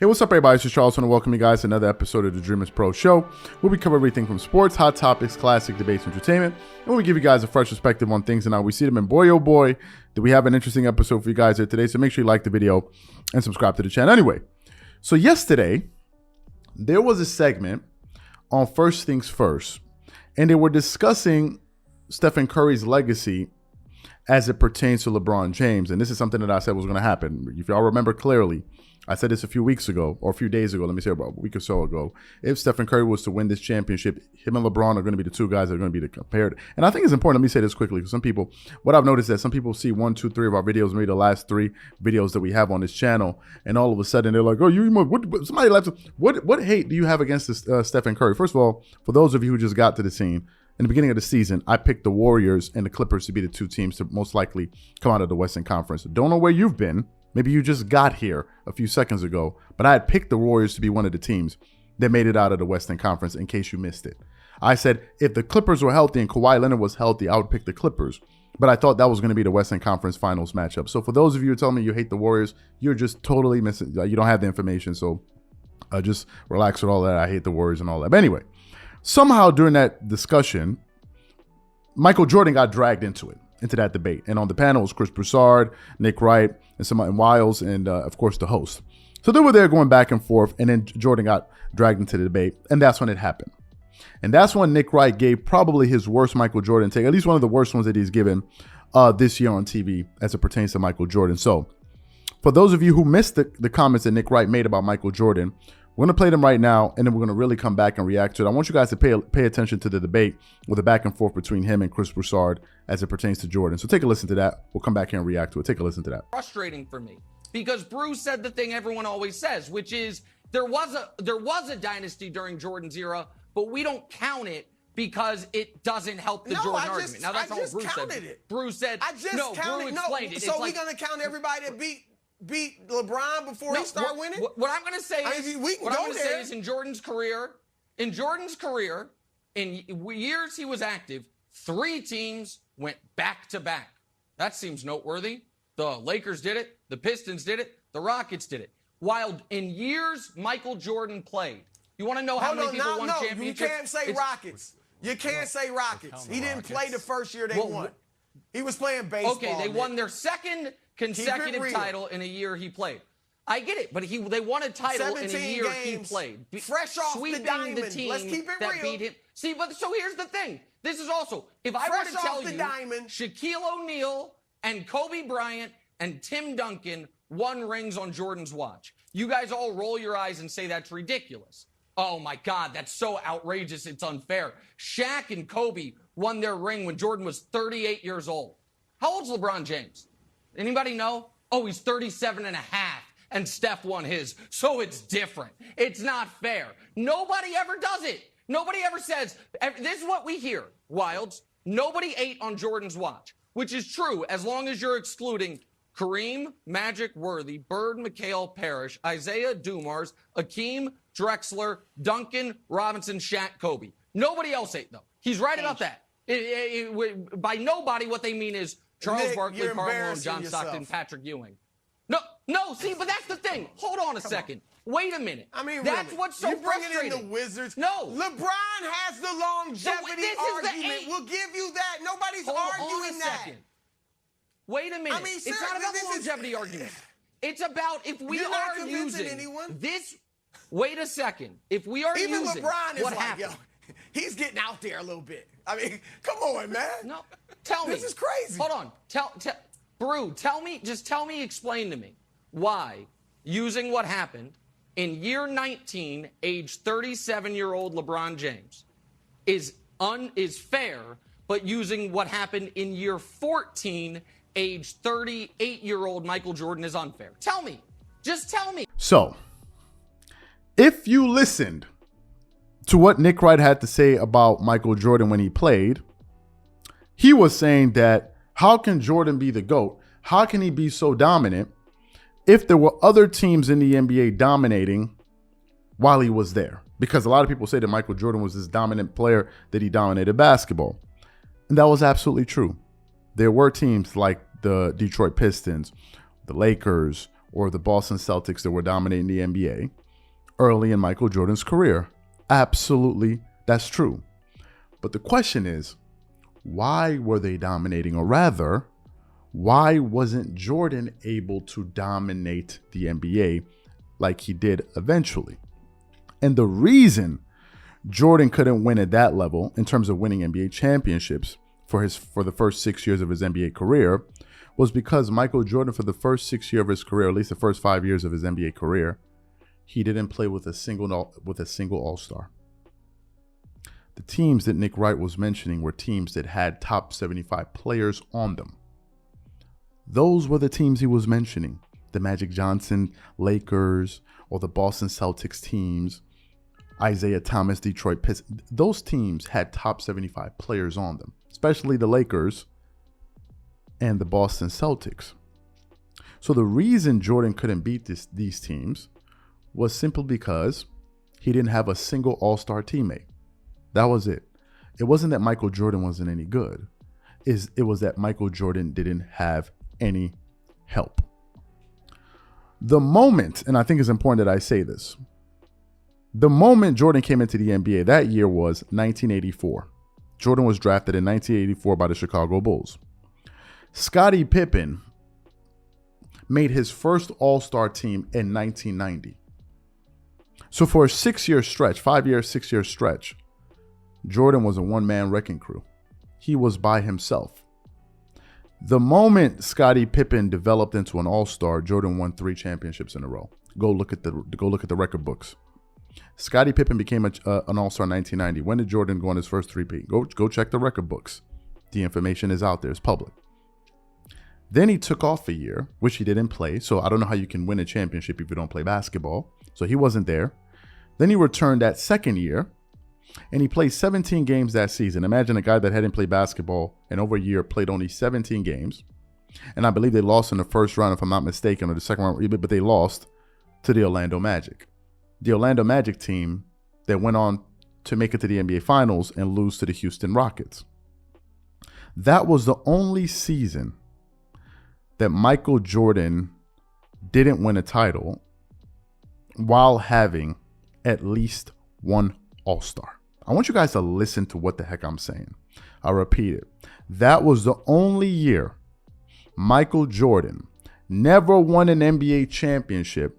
Hey, what's up, everybody? It's just Charles. I want to welcome you guys to another episode of the Dreamerspro Show, where we cover everything from sports, hot topics, classic debates, entertainment, and we give you guys a fresh perspective on things and how we see them. And boy, oh boy, do we have an interesting episode for you guys here today. So make sure you like the video and subscribe to the channel. Anyway, so yesterday, there was a segment on First Things First, and they were discussing Stephen Curry's legacy as it pertains to LeBron James. And this is something that I said was going to happen. If y'all remember clearly, I said this a few weeks ago, or a few days ago, let me say about a week or so ago. If Stephen Curry was to win this championship, him and LeBron are going to be the two guys that are going to be compared. And I think it's important, let me say this quickly, because some people, what I've noticed is that some people see 1, 2, 3 of our videos, maybe the last 3 videos that we have on this channel, and all of a sudden they're like, oh, somebody left. What hate do you have against this, Stephen Curry? First of all, for those of you who just got to the scene, in the beginning of the season, I picked the Warriors and the Clippers to be the 2 teams to most likely come out of the Western Conference. Don't know where you've been. Maybe you just got here a few seconds ago, but I had picked the Warriors to be one of the teams that made it out of the Western Conference in case you missed it. I said if the Clippers were healthy and Kawhi Leonard was healthy, I would pick the Clippers, but I thought that was going to be the Western Conference Finals matchup. So for those of you who tell me you hate the Warriors, you're just totally missing. You don't have the information, so just relax with all that. I hate the Warriors and all that. But anyway, somehow during that discussion, Michael Jordan got dragged into that debate. And on the panel was Chris Broussard, Nick Wright, and Wiles, and of course the host. So they were there going back and forth, and then Jordan got dragged into the debate, and that's when it happened. And that's when Nick Wright gave probably his worst Michael Jordan take, at least one of the worst ones that he's given this year on TV as it pertains to Michael Jordan. So for those of you who missed the comments that Nick Wright made about Michael Jordan, we're going to play them right now, and then we're going to really come back and react to it. I want you guys to pay attention to the debate with the back and forth between him and Chris Broussard as it pertains to Jordan. So take a listen to that. We'll come back here and react to it. Take a listen to that. Frustrating for me because Bruce said the thing everyone always says, which is there was a dynasty during Jordan's era, but we don't count it because it doesn't help the Jordan argument. Now that's all Bruce said. Bruce said, no, Bruce explained it. So we're going to count everybody that beat LeBron before he start winning? What I'm going to say is in Jordan's career, in years he was active, 3 teams went back-to-back. That seems noteworthy. The Lakers did it. The Pistons did it. The Rockets did it. While in years Michael Jordan played, you want to know how many people won championships? You can't say Rockets. You can't say Rockets. He didn't play the first year they won. He was playing baseball. Okay, they won their second consecutive title in a year he played. I get it, but they won a title in a year he played. Fresh off the diamond. Let's keep it real. Beat him. See, but so here's the thing. This is also, if I were to tell you Shaquille O'Neal and Kobe Bryant and Tim Duncan won rings on Jordan's watch, you guys all roll your eyes and say that's ridiculous. Oh my God, that's so outrageous, it's unfair. Shaq and Kobe won their ring when Jordan was 38 years old. How old's LeBron James? Anybody know? Oh, he's 37 and a half, and Steph won his. So it's different. It's not fair. Nobody ever does it. Nobody ever says, this is what we hear, Wilds. Nobody ate on Jordan's watch, which is true as long as you're excluding Kareem, Magic, Worthy, Bird, McHale, Parrish, Isaiah Dumars, Akeem, Drexler, Duncan, Robinson, Shaq, Kobe. Nobody else ate, though. He's right about that. By nobody, what they mean is Charles Barkley, Karl Malone, John Stockton, Patrick Ewing. No, see, but that's the thing. Hold on a second. Wait a minute. I mean, that's what's so frustrating. You're bringing in the Wizards. No. LeBron has the longevity argument. We'll give you that. Nobody's arguing that. Second. Wait a minute. I mean, it's not about the longevity argument. It's about if we are using this. Wait a second. If we are even using LeBron is what like, happened. yo, he's getting out there a little bit. I mean, come on, man. No, tell me. This is crazy. Hold on. Brew, tell me, explain to me why using what happened in year 19, age 37-year-old LeBron James is fair, but using what happened in year 14, age 38-year-old Michael Jordan is unfair. Tell me. Just tell me. So, if you listened to what Nick Wright had to say about Michael Jordan when he played, he was saying that how can Jordan be the GOAT? How can he be so dominant if there were other teams in the NBA dominating while he was there? Because a lot of people say that Michael Jordan was this dominant player, that he dominated basketball. And that was absolutely true. There were teams like the Detroit Pistons, the Lakers, or the Boston Celtics that were dominating the NBA early in Michael Jordan's career. Absolutely, that's true. But the question is, why were they dominating? Or rather, why wasn't Jordan able to dominate the NBA like he did eventually? And the reason Jordan couldn't win at that level in terms of winning NBA championships for the first 6 years of his NBA career was because Michael Jordan, for the first 6 years of his career, at least the first 5 years of his NBA career, he didn't play with a single All-Star. The teams that Nick Wright was mentioning were teams that had top 75 players on them. Those were the teams he was mentioning. The Magic Johnson Lakers or the Boston Celtics teams, Isaiah Thomas, Detroit Pistons. Those teams had top 75 players on them, especially the Lakers and the Boston Celtics. So the reason Jordan couldn't beat these teams was simply because he didn't have a single All-Star teammate. That was it. It wasn't that Michael Jordan wasn't any good. It was that Michael Jordan didn't have any help. The moment, and I think it's important that I say this, the moment Jordan came into the NBA, that year was 1984. Jordan was drafted in 1984 by the Chicago Bulls. Scottie Pippen made his first All-Star team in 1990. So for a 6-year stretch, 6-year stretch, Jordan was a one-man wrecking crew. He was by himself. The moment Scottie Pippen developed into an All-Star, Jordan won 3 championships in a row. Go look at the record books. Scottie Pippen became an All-Star in 1990. When did Jordan go on his first three-peat? Go check the record books. The information is out there. It's public. Then he took off a year, which he didn't play. So I don't know how you can win a championship if you don't play basketball. So he wasn't there. Then he returned that second year, and he played 17 games that season. Imagine a guy that hadn't played basketball in over a year played only 17 games. And I believe they lost in the first round, if I'm not mistaken, or the second round, but they lost to the Orlando Magic. The Orlando Magic team that went on to make it to the NBA Finals and lose to the Houston Rockets. That was the only season that Michael Jordan didn't win a title while having at least one All-Star. I want you guys to listen to what the heck I'm saying. I'll repeat it. That was the only year Michael Jordan never won an NBA championship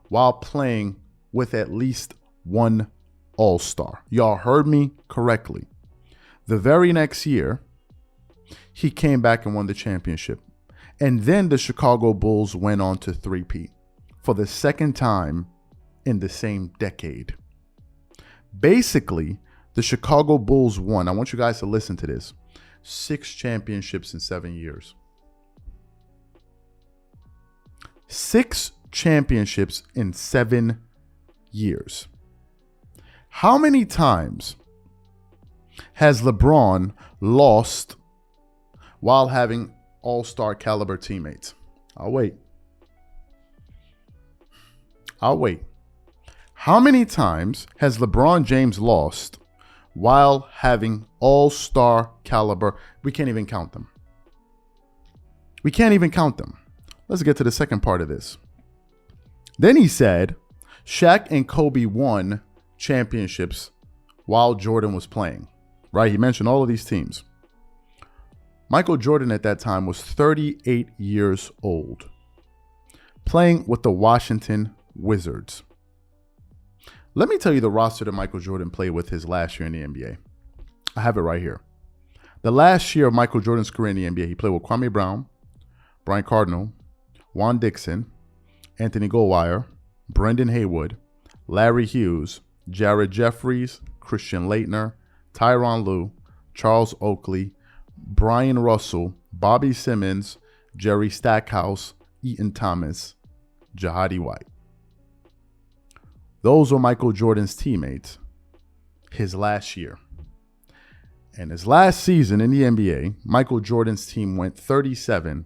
while playing with at least one All-Star. Y'all heard me correctly. The very next year, he came back and won the championship. And then the Chicago Bulls went on to three-peat for the second time in the same decade. Basically, the Chicago Bulls won, I want you guys to listen to this, 6 championships in 7 years. 6 championships in 7 years. How many times has LeBron lost while having All-Star caliber teammates? I'll wait. How many times has LeBron James lost while having All-Star caliber? We can't even count them. Let's get to the second part of this. Then he said Shaq and Kobe won championships while Jordan was playing, right? He mentioned all of these teams. Michael Jordan at that time was 38 years old, playing with the Washington Wizards. Let me tell you the roster that Michael Jordan played with his last year in the NBA. I have it right here. The last year of Michael Jordan's career in the NBA, he played with Kwame Brown, Brian Cardinal, Juan Dixon, Anthony Goldwire, Brendan Haywood, Larry Hughes, Jared Jeffries, Christian Laettner, Tyronn Lue, Charles Oakley, Brian Russell, Bobby Simmons, Jerry Stackhouse, Eaton Thomas, Jahadi White. Those were Michael Jordan's teammates his last year. And his last season in the NBA, Michael Jordan's team went 37-49.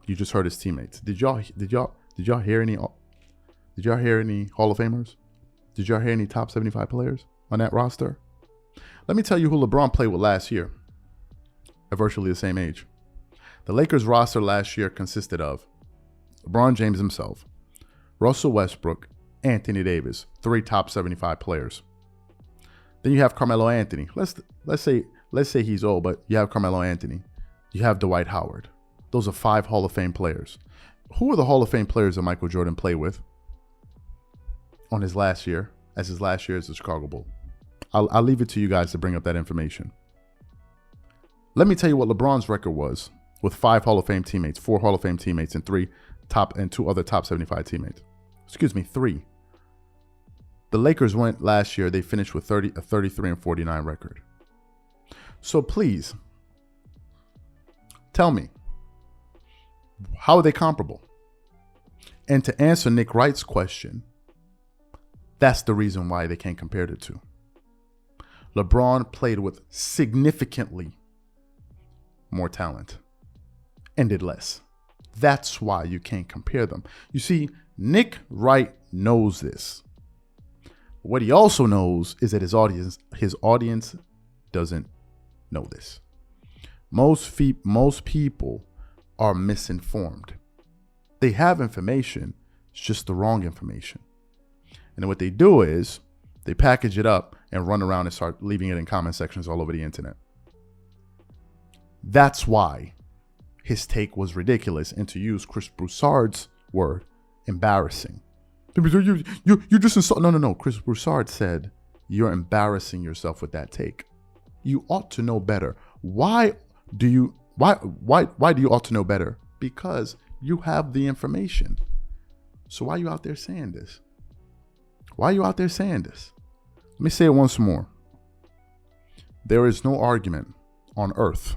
You just heard his teammates. Did y'all hear any Hall of Famers? Did y'all hear any top 75 players on that roster? Let me tell you who LeBron played with last year at virtually the same age. The Lakers roster last year consisted of LeBron James himself, Russell Westbrook, Anthony Davis, 3 top 75 players. Then you have Carmelo Anthony. Let's say he's old, but you have Carmelo Anthony. You have Dwight Howard. Those are 5 Hall of Fame players. Who are the Hall of Fame players that Michael Jordan played with on his last year as the Chicago Bull? I'll leave it to you guys to bring up that information. Let me tell you what LeBron's record was with 5 Hall of Fame teammates, 4 Hall of Fame teammates, and 2 other top 75 teammates. Excuse me, 3. The Lakers went last year, they finished with a 33-49 record. So please, tell me, how are they comparable? And to answer Nick Wright's question, that's the reason why they can't compare the two. LeBron played with significantly more talent and did less. That's why you can't compare them. You see, Nick Wright knows this. What he also knows is that his audience doesn't know this. Most people are misinformed. They have information, it's just the wrong information. And then what they do is they package it up and run around and start leaving it in comment sections all over the internet. That's why his take was ridiculous, and to use Chris Broussard's word, embarrassing. You just insult. No. Chris Broussard said you're embarrassing yourself with that take. You ought to know better. Why do you ought to know better? Because you have the information. So why are you out there saying this? Why are you out there saying this? Let me say it once more. There is no argument on earth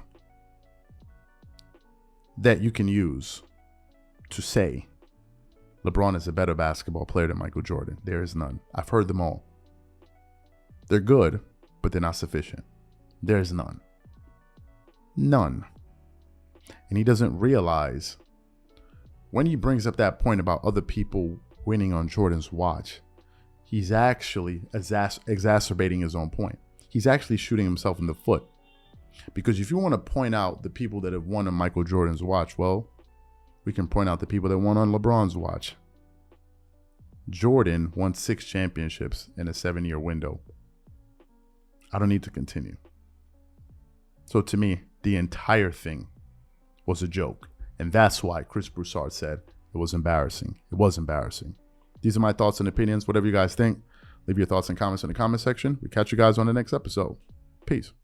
that you can use to say LeBron is a better basketball player than Michael Jordan. There is none. I've heard them all. They're good, but they're not sufficient. There is none. None. And he doesn't realize when he brings up that point about other people winning on Jordan's watch, he's actually exacerbating his own point. He's actually shooting himself in the foot. Because if you want to point out the people that have won on Michael Jordan's watch, well, we can point out the people that won on LeBron's watch. Jordan won 6 championships in a 7-year window. I don't need to continue. So to me, the entire thing was a joke. And that's why Chris Broussard said it was embarrassing. It was embarrassing. These are my thoughts and opinions. Whatever you guys think, leave your thoughts and comments in the comment section. We catch you guys on the next episode. Peace.